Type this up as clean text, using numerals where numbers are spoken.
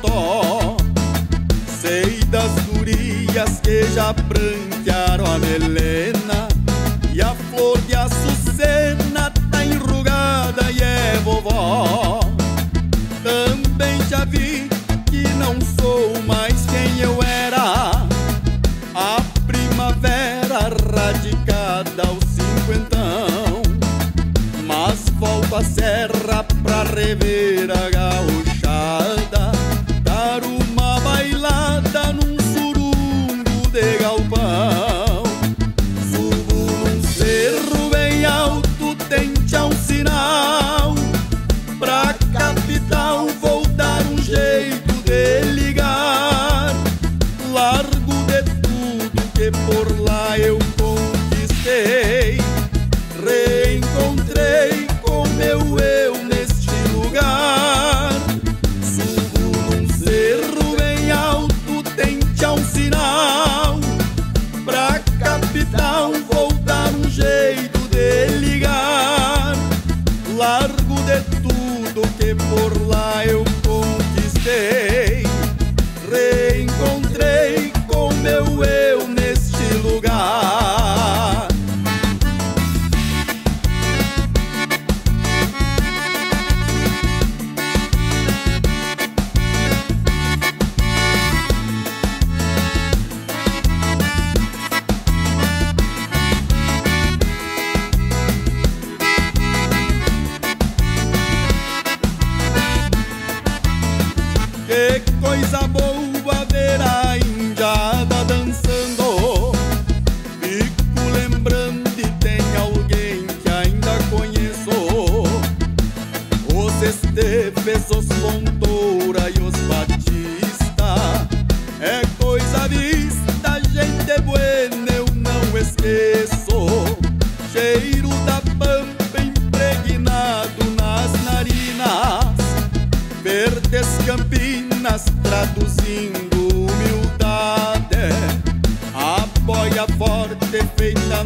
totó. Sei das gurias que já branquearam a melena, e a flor de açucena tá enrugada e é vovó. Também já vi que não sou mais quem eu era, a primavera radicada aos cinquentão. Mas volto à serra pra rever a gauchada, dar uma bailada num surungo de galpão. Subo num cerro bem alto, tente a um sinal, pra capital vou dar um jeito de ligar. Largo de tudo que por lá eu conquistei, reencontrei com meu eu neste lugar. Subo num cerro bem alto, tente a um sinal, pra capital vou dar um jeito de ligar. Largo de tudo que por lá eu conquistei, reencontrei com meu eu neste lugar. Que coisa boa ver a indiada dançando. Fico lembrando e tem alguém que ainda conheço: os Esteves, os Fontoura e os Batista. É coisa vista, gente buena, eu não esqueço. Cheiro da pampa impregnado nas narinas, verdes Campinas traduzindo humildade, a boia forte feita